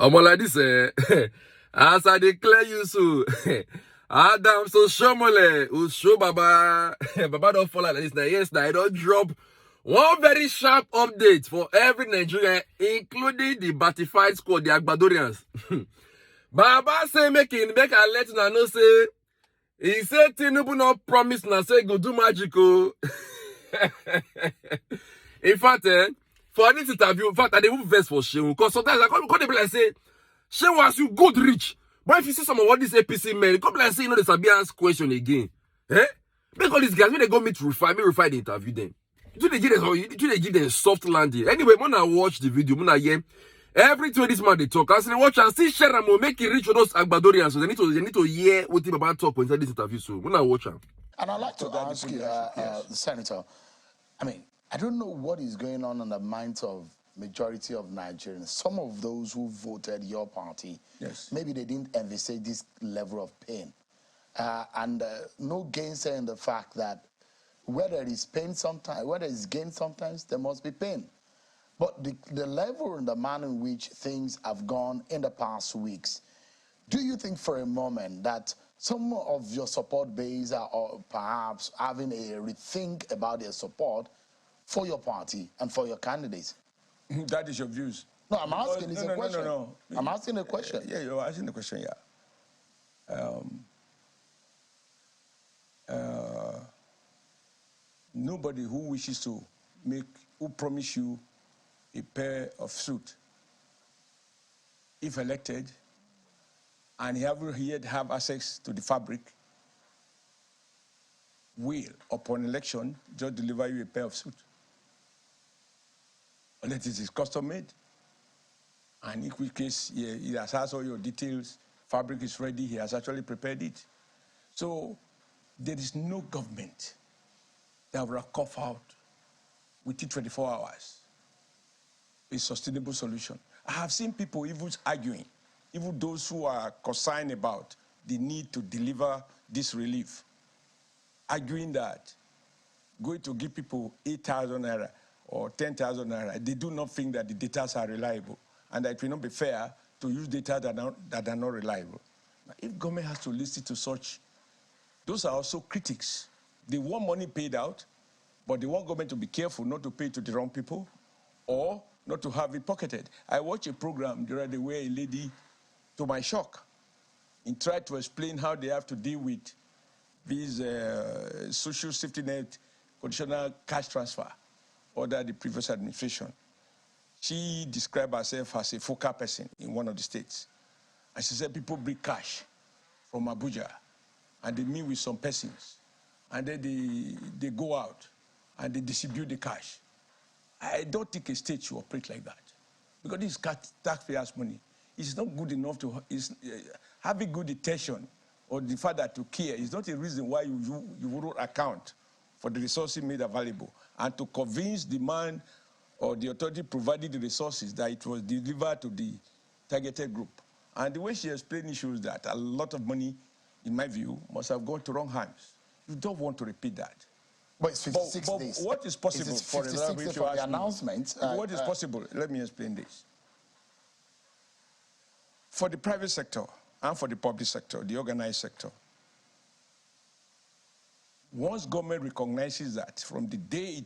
I'm like this, as I declare you so, Adam so Oshiomhole, who show Baba, Baba don't fall like this now. Yes, now I don't drop one very sharp update for every Nigerian, including the Batified squad, the Agbadorians. Baba say make I let you know say, he said Tinubu not promise na say go do magical. In fact, for this interview, in fact, I didn't verse for Shehu, because sometimes I can't be like say, Shehu was you good rich. But if you see some of what this APC men, come like say, you know, the Sabian's question again. Eh? Make all these guys, when they go meet Rufai, me Rufai, they interview them. Do they give them soft landing? Anyway, when I watch the video, when I hear every 20 this man they talk, I say watch and see Sheramo make it reach for those Agbadorians. So they need to hear what him about talk inside this interview. So when I watch him. And I'd like to ask you, Senator, I mean, I don't know what is going on in the minds of majority of Nigerians. Some of those who voted your party, yes, maybe they didn't envisage this level of pain. And no gainsaying the fact that whether it is pain sometimes, whether it's gain sometimes, there must be pain. But the level and the manner in which things have gone in the past weeks, do you think for a moment that some of your support base are perhaps having a rethink about their support for your party and for your candidates? That is your views. No, I'm asking. It's a question. No. I'm asking a question. Yeah, you're asking the question. Yeah. Nobody who wishes to who promise you a pair of suit, if elected, and he haven't yet have access to the fabric, will, upon election, just deliver you a pair of suit. Unless it is custom made. And in which case, he has all your details, fabric is ready, he has actually prepared it. So there is no government that will cough out within 24 hours a sustainable solution. I have seen people even arguing, even those who are concerned about the need to deliver this relief, arguing that going to give people 8,000 naira or 10,000 naira, they do not think that the data are reliable and that it will not be fair to use data that are not reliable. Now, if government has to listen to such, those are also critics. They want money paid out, but they want government to be careful not to pay to the wrong people or not to have it pocketed. I watched a program the other day where a lady, to my shock, tried to explain how they have to deal with these social safety net conditional cash transfer under the previous administration. She described herself as a focal person in one of the states. And she said people bring cash from Abuja and they meet with some persons and then they go out and they distribute the cash. I don't think a state should operate like that because this is taxpayers' money. It's not good enough to having good intention or the fact that to care is not a reason why you wouldn't account for the resources made available and to convince the man or the authority providing the resources that it was delivered to the targeted group. And the way she explained it shows that a lot of money, in my view, must have gone to wrong hands. You don't want to repeat that. But it's 56 but days. What is possible, for example, if you ask the announcement? What is possible? Let me explain this. For the private sector and for the public sector, the organized sector, once government recognizes that from the day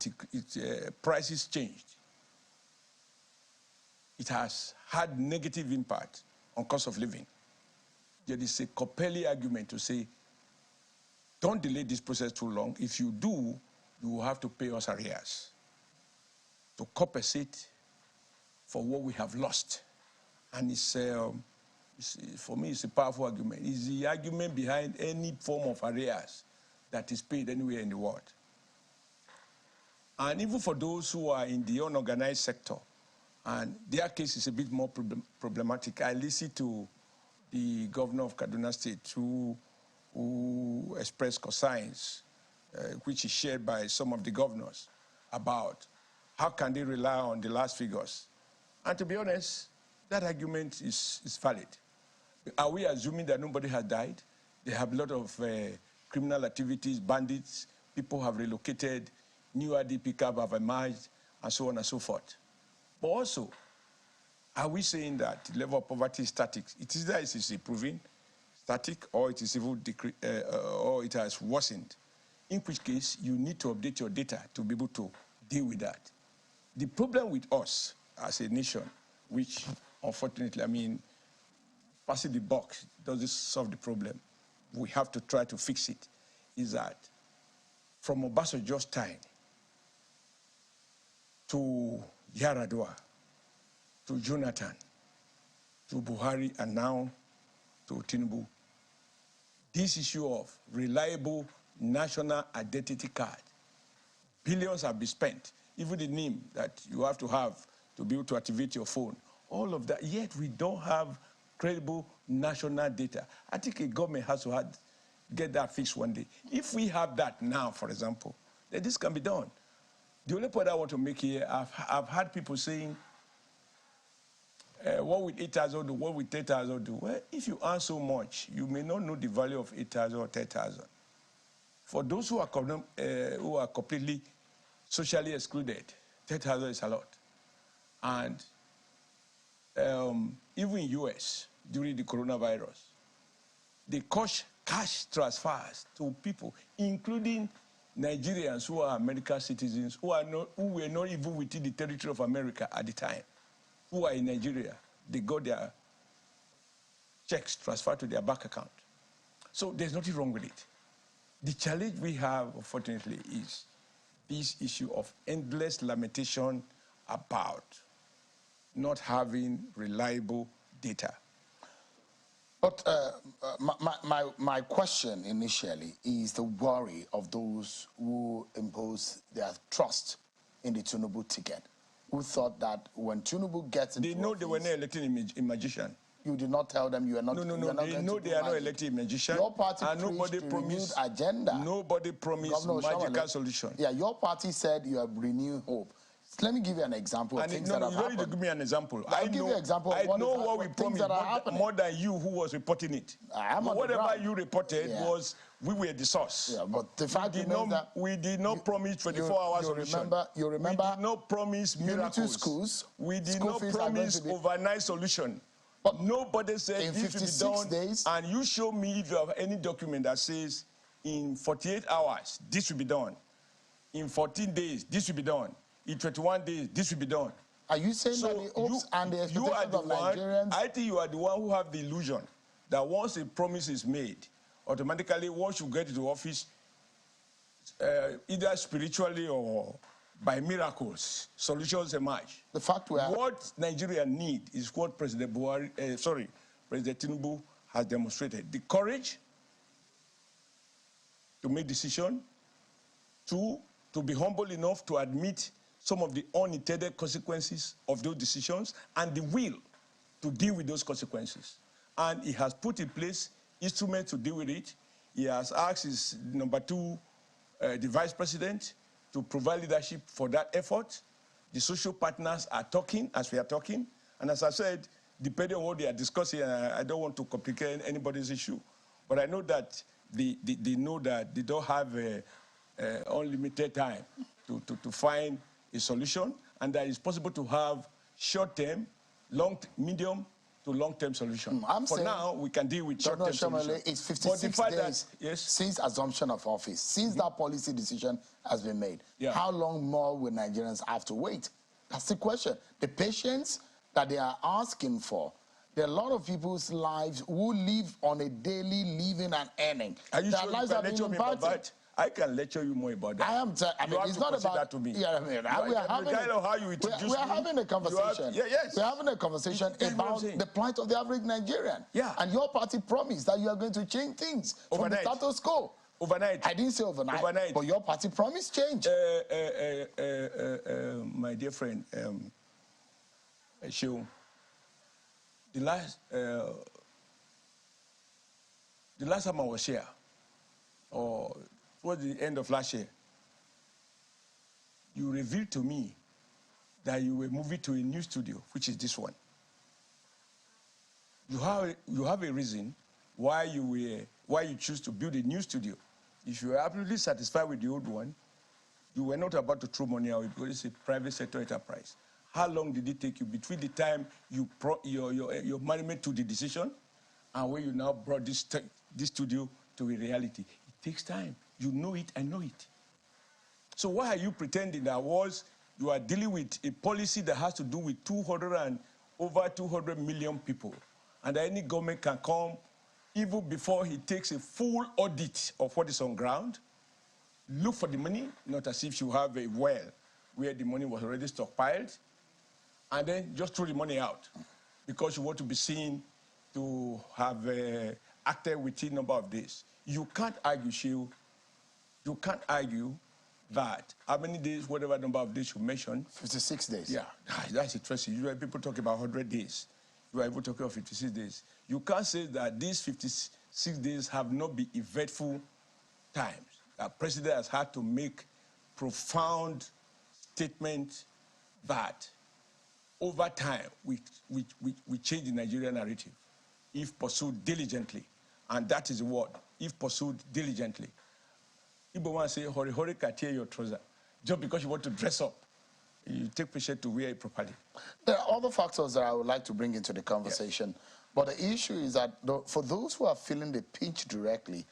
prices changed, it has had negative impact on cost of living, there is a compelling argument to say, don't delay this process too long. If you do, you will have to pay us arrears to compensate for what we have lost. And for me, it's a powerful argument. It's the argument behind any form of arrears that is paid anywhere in the world. And even for those who are in the unorganized sector, and their case is a bit more problematic. I listened to the governor of Kaduna State who expressed concerns, which is shared by some of the governors, about how can they rely on the last figures. And to be honest, that argument is valid. Are we assuming that nobody has died? They have a lot of criminal activities, bandits, people have relocated, new IDP cab have emerged, and so on and so forth. But also, Are we saying that the level of poverty is static? It is that it is improving, static, or it is even or it has worsened. In which case, you need to update your data to be able to deal with that. The problem with us as a nation, which unfortunately, I mean, passing the buck doesn't solve the problem. We have to try to fix it. Is that from Obasanjo's time to Yaradua, to Jonathan, to Buhari, and now to Tinubu, this issue of reliable national identity card, billions have been spent, even the name that you have to be able to activate your phone, all of that, yet we don't have credible national data. I think a government has to get that fixed one day. If we have that now, for example, then this can be done. The only point I want to make here, I've had people saying, what would 8,000 do? What would 10,000 do? Well, if you earn so much, you may not know the value of 8,000 or 10,000. For those who are completely socially excluded, 10,000 is a lot. And even in US, during the coronavirus, they cash transfers to people, including Nigerians who are American citizens, who were not even within the territory of America at the time, who are in Nigeria. They got their checks transferred to their bank account. So there's nothing wrong with it. The challenge we have, unfortunately, is this issue of endless lamentation about not having reliable data. But my question initially is the worry of those who impose their trust in the Tinubu ticket, who thought that when Tinubu gets into They know office, they were not electing a magician. You did not tell them you are not. No. They know they are not electing a magician. Your party and nobody promised renewed agenda. Nobody promised magical solution. Yeah, your party said you have renewed hope. Let me give you an example of things that have happened. You don't need to give me an example. I'll give you an example of what we promised more than you who was reporting it. Whatever you reported was, we were the source. Yeah, but the fact we did not promise 24 hours solution. You remember? We did not promise miracles. Schools. We did not promise overnight solution. But nobody said this will be done. Days, and you show me if you have any document that says in 48 hours, this will be done. In 14 days, this will be done. In 21 days, this will be done. Are you saying that the hopes and the expectations of Nigerians? I think you are the one who have the illusion that once a promise is made, automatically once you get into office, either spiritually or by miracles, solutions emerge. The fact what Nigeria need is what President Tinubu has demonstrated: the courage to make decisions, to be humble enough to admit some of the unintended consequences of those decisions, and the will to deal with those consequences. And he has put in place instruments to deal with it. He has asked his number two, the vice president, to provide leadership for that effort. The social partners are talking as we are talking. And as I said, depending on what they are discussing, I don't want to complicate anybody's issue, but I know that they know that they don't have unlimited time to find a solution, and that it's possible to have short-term, medium to long-term solution. For now, we can deal with short-term solution. It's 56 days since assumption of office, since that policy decision has been made. Yeah. How long more will Nigerians have to wait? That's the question. The patience that they are asking for. There are a lot of people's lives who live on a daily living and earning. Are you Their sure lives you have can been lecture me about impacted. that? I can lecture you more about that. I mean, it's not about that to me. Yeah, I mean, we are having a conversation. Yes. We're having a conversation about the plight of the average Nigerian. Yeah. And your party promised that you are going to change things overnight. From the status quo. Overnight. I didn't say overnight. But your party promised change. My dear friend, Oshiomhole, the last time I was here, or towards the end of last year, you revealed to me that you were moving to a new studio, which is this one. You have a reason why you choose to build a new studio. If you were absolutely satisfied with the old one, you were not about to throw money away because it's a private sector enterprise. How long did it take you between the time your management took the decision and when you now brought this studio to a reality? It takes time. You know it, I know it. So why are you pretending that you are dealing with a policy that has to do with over 200 million people, and that any government can come even before he takes a full audit of what is on ground, look for the money, not as if you have a well where the money was already stockpiled, and then just throw the money out because you want to be seen to have acted within a number of days. You can't argue, Sheil. You can't argue that how many days, whatever number of days you mentioned. 56 days. Yeah, that's interesting. Usually people talk about 100 days. You are able to talk about 56 days. You can't say that these 56 days have not been eventful times. The president has had to make profound statements that over time we change the Nigerian narrative if pursued diligently. And that is the word, if pursued diligently. People want to say, hurry, hurry, can tear your trouser. Just because you want to dress up, you take patience to wear it properly. There are other factors that I would like to bring into the conversation. Yes. But the issue is that for those who are feeling the pinch directly,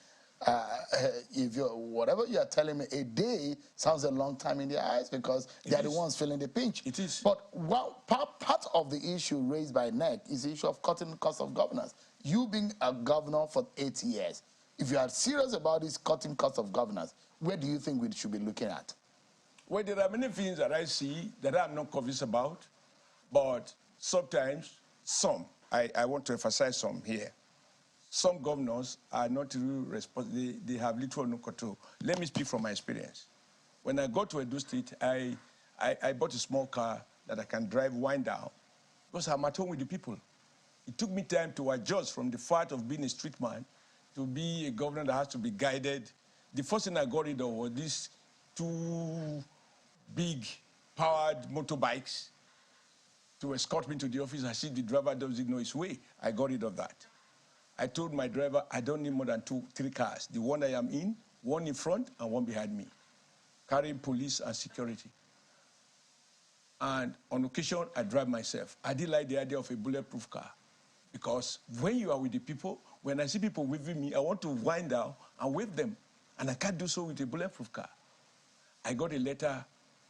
if whatever you are telling me, a day sounds a long time in their eyes because they are the ones feeling the pinch. It is. But part of the issue raised by NEC is the issue of cutting the cost of governance. You being a governor for 8 years, if you are serious about this cutting cost of governance, where do you think we should be looking at? Well, there are many things that I see that I'm not convinced about, but sometimes I want to emphasize some here. Some governors are not really responsible. They have little or no control. Let me speak from my experience. When I got to Edo State, I bought a small car that I can drive wind down because I'm at home with the people. It took me time to adjust from the fact of being a street man to be a governor that has to be guided. The first thing I got rid of was these 2 big powered motorbikes to escort me to the office. I see the driver doesn't know his way. I got rid of that. I told my driver, I don't need more than 3 cars. The one I am in, one in front and one behind me, carrying police and security. And on occasion, I drive myself. I did like the idea of a bulletproof car because when you are with the people, when I see people waving me, I want to wind down and wave them. And I can't do so with a bulletproof car. I got a letter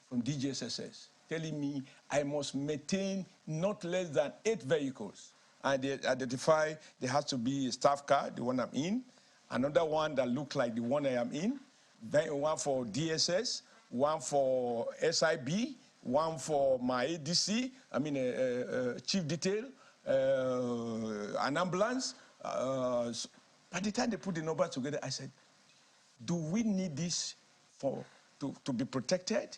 from DGSSS telling me I must maintain not less than 8 vehicles. And they identify there has to be a staff car, the one I'm in, another one that looks like the one I am in, then one for DSS, one for SIB, one for my ADC, chief detail, an ambulance. So by the time they put the numbers together, I said, do we need this to be protected?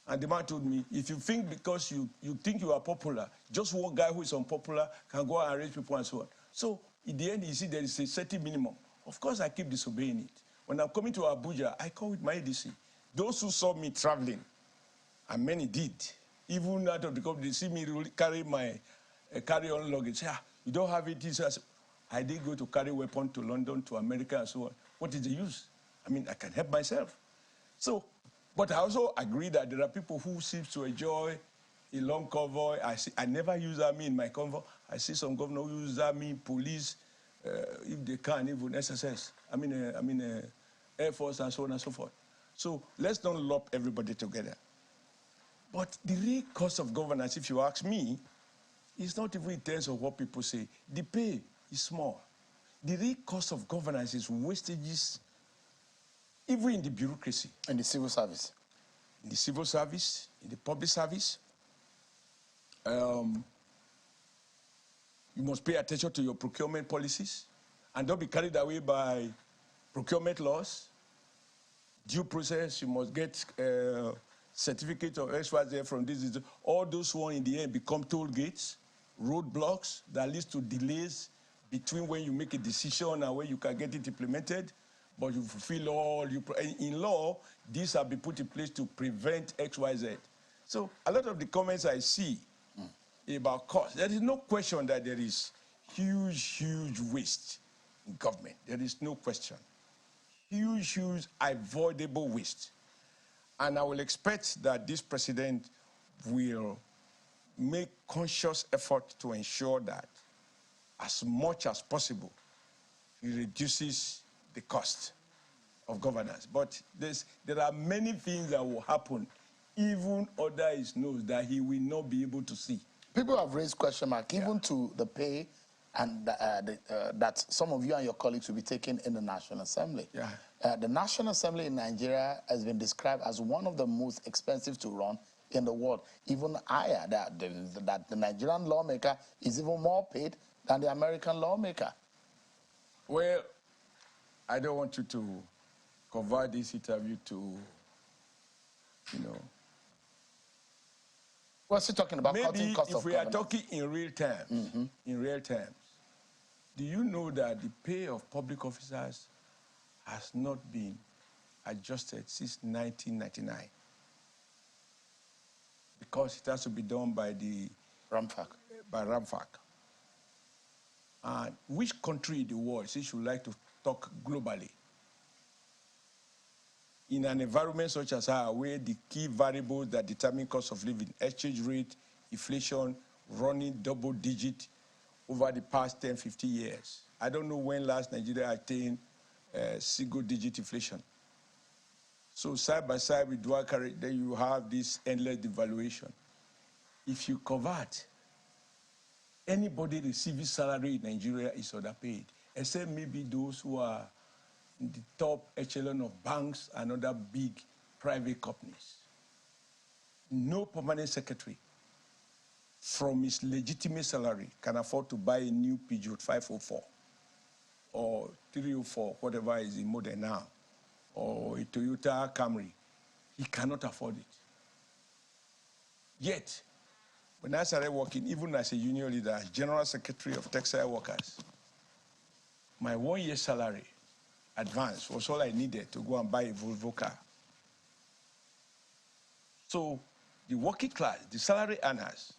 And the man told me, if you think because you think you are popular, just one guy who is unpopular can go and arrange people and so on. So in the end, you see there is a certain minimum. Of course, I keep disobeying it. When I'm coming to Abuja, I call with my ADC. Those who saw me traveling, and many did, even out of the company, they see me carry my carry-on luggage. You don't have it. I did go to carry weapon to London, to America, and so on. What is the use? I can help myself. So, but I also agree that there are people who seem to enjoy a long convoy. I never use army in my convoy. I see some governors who use army, police, if they can, even SSS. Air Force and so on and so forth. So let's not lump everybody together. But the real cost of governance, if you ask me, is not even in terms of what people say. The pay is small. The real cost of governance is wastages, even in the bureaucracy. In the civil service. In the civil service, in the public service. You must pay attention to your procurement policies and don't be carried away by procurement laws. Due process, you must get certificate of XYZ from this. All those ones in the end become toll gates, roadblocks that leads to delays between when you make a decision and when you can get it implemented. But you fulfill all in law, these have been put in place to prevent XYZ. So a lot of the comments I see about cost, there is no question that there is huge waste in government. There is no question. Huge avoidable waste. And I will expect that this president will make conscious effort to ensure that as much as possible, it reduces the cost of governance. But there are many things that will happen, even under his nose, that he will not be able to see. People have raised question mark even to the pay and that some of you and your colleagues will be taking in the National Assembly. Yeah. The National Assembly in Nigeria has been described as one of the most expensive to run in the world, even higher, that the Nigerian lawmaker is even more paid than the American lawmaker. Well, I don't want you to convert this interview to, We're still talking about maybe cutting costs of if we are governance. talking in real terms, do you know that the pay of public officers has not been adjusted since 1999? Because it has to be done by the Ramfac. And which country in the world, since you like to talk globally, in an environment such as ours, where the key variables that determine cost of living, exchange rate, inflation, running double digit over the past 10, 50 years. I don't know when last Nigeria attained single digit inflation. So side by side with dual carry, then you have this endless devaluation. If you convert, anybody receiving salary in Nigeria is underpaid, except maybe those who are in the top echelon of banks and other big private companies. No permanent secretary from his legitimate salary can afford to buy a new Peugeot 504 or 304, whatever is the model now, or a Toyota Camry. He cannot afford it. Yet, when I started working, even as a union leader, as General Secretary of Textile Workers, my 1 year salary advance was all I needed to go and buy a Volvo car. So the working class, the salary earners,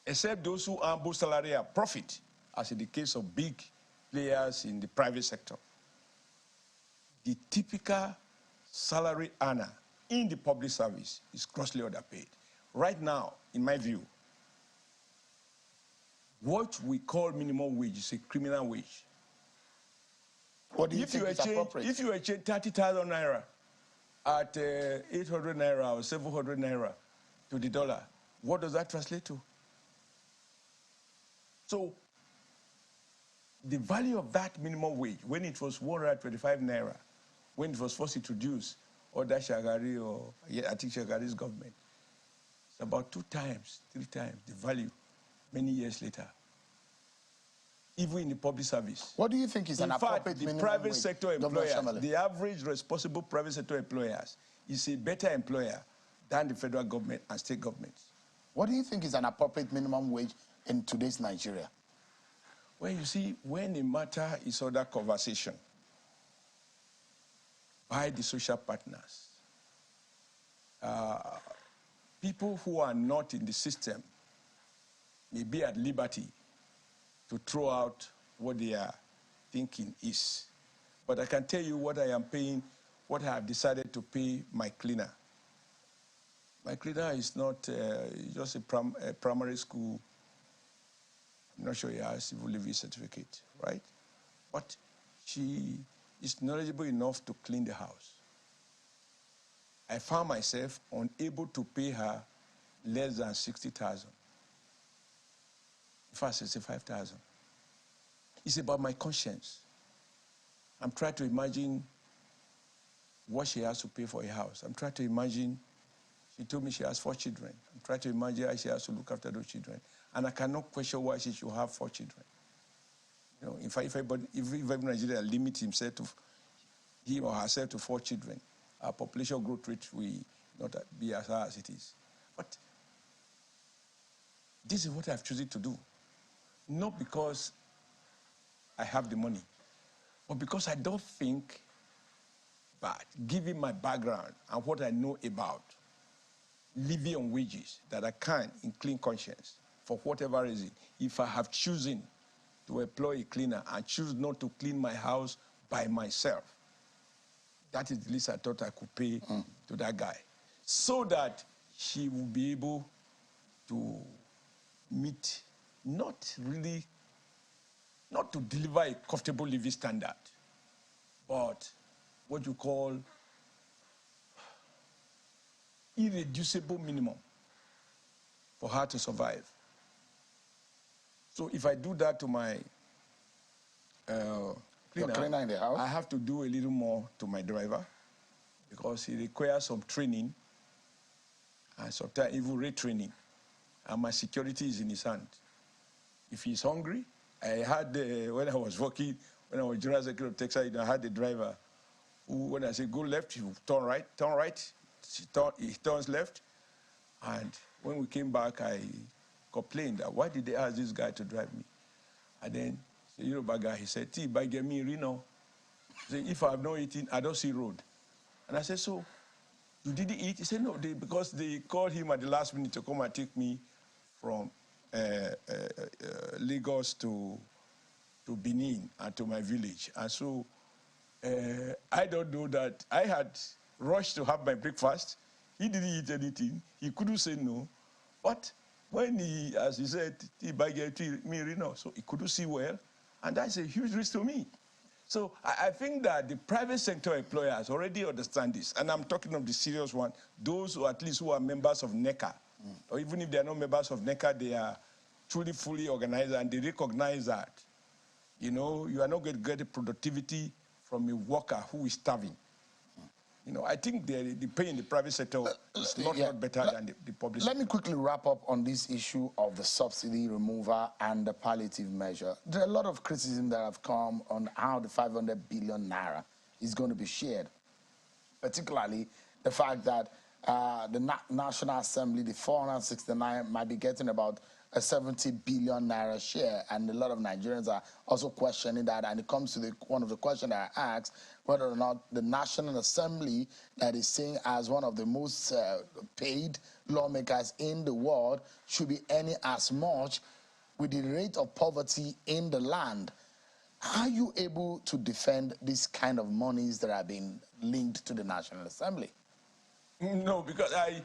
except those who earn both salary and profit, as in the case of big players in the private sector, the typical salary earner in the public service is grossly underpaid. Right now, in my view, what we call minimum wage is a criminal wage. What do you think is appropriate? If you exchange 30,000 naira at 800 naira or 700 naira to the dollar, what does that translate to? So the value of that minimum wage, when it was 125 naira, when it was first introduced, under Shagari or I think Shagari's government, it's about 2 times, 3 times the value many years later. Even in the public service. What do you think is an appropriate minimum wage? In fact, the private sector employers, the average responsible private sector employers is a better employer than the federal government and state governments. What do you think is an appropriate minimum wage in today's Nigeria? Well, you see, when a matter is under conversation by the social partners, people who are not in the system may be at liberty to throw out what they are thinking is. But I can tell you what I am paying, what I have decided to pay my cleaner. My cleaner is not just a primary school. I'm not sure he has civil living certificate, right? But she is knowledgeable enough to clean the house. I found myself unable to pay her less than 60,000. In fact, 65,000. It's about my conscience. I'm trying to imagine what she has to pay for a house. I'm trying to imagine, she told me she has 4 children. I'm trying to imagine how she has to look after those children. And I cannot question why she should have 4 children. You know, in fact, if every Nigerian limits himself to him or herself to 4 children, our population growth rate will not be as high as it is. But this is what I've chosen to do. Not because I have the money, but because I don't think that, given my background and what I know about living on wages, that I can, in clean conscience, for whatever reason, if I have chosen to employ a cleaner and choose not to clean my house by myself, that is the least I thought I could pay to that guy, so that she will be able to meet, not to deliver a comfortable living standard, but what you call irreducible minimum for her to survive. So if I do that to my cleaner in the house, I have to do a little more to my driver because he requires some training and sometimes even retraining. And my security is in his hand. If he's hungry, I had, when I was working, when I was General Secretary of Texas, I had a driver who, when I say go left, he turn right, he turns left. And when we came back, I complained that why did they ask this guy to drive me? And then the Yoruba guy, he said, T, by get me Reno. He said, if I have not eaten, I don't see road. And I said, so you didn't eat? He said, no, because they called him at the last minute to come and take me from Lagos to Benin and to my village. And so I don't know that I had rushed to have my breakfast. He didn't eat anything. He couldn't say no. But when he, as he said, so he couldn't see well. And that's a huge risk to me. So I think that the private sector employers already understand this. And I'm talking of the serious one, those who at least who are members of NECA. Or even if they are not members of NECA, they are truly fully organized and they recognize that, you know, you are not going to get the productivity from a worker who is starving. You know, I think the pay in the private sector is not better than the public sector. Let me quickly wrap up on this issue of the subsidy removal and the palliative measure. There are a lot of criticism that have come on how the 500 billion naira is going to be shared, particularly the fact that the National Assembly, the 469, might be getting about a 70 billion naira share, and a lot of Nigerians are also questioning that. And it comes to one of the questions that I asked, whether or not the National Assembly, that is seen as one of the most paid lawmakers in the world, should be earning as much with the rate of poverty in the land. Are you able to defend this kind of monies that are being linked to the National Assembly? No, because I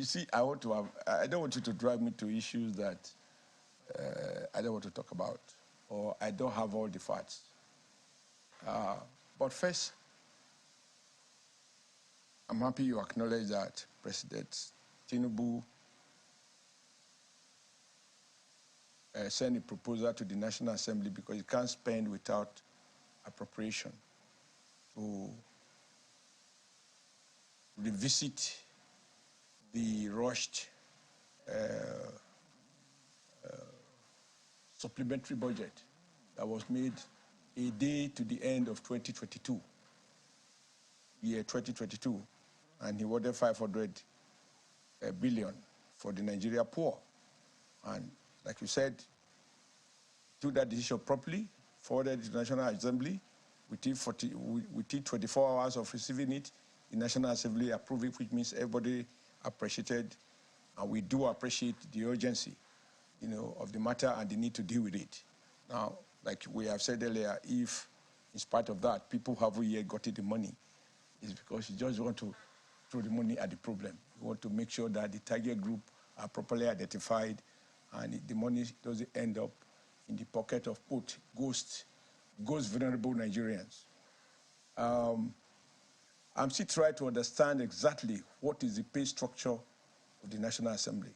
see, I don't want you to drag me to issues that I don't want to talk about, or I don't have all the facts. But first, I'm happy you acknowledge that President Tinubu sent a proposal to the National Assembly because you can't spend without appropriation to revisit the rushed supplementary budget that was made a day to the end of 2022, year 2022, and he ordered 500 billion for the Nigeria poor. And like you said, took that decision properly, forwarded it to the National Assembly. Within 24 hours of receiving it, the National Assembly approved it, which means everybody appreciated, and we do appreciate the urgency, you know, of the matter and the need to deal with it. Now, like we have said earlier, if in spite of that, people haven't yet gotten the money, it's because you just want to throw the money at the problem. You want to make sure that the target group are properly identified and the money doesn't end up in the pocket of ghost vulnerable Nigerians. I'm still trying to understand exactly what is the pay structure of the National Assembly.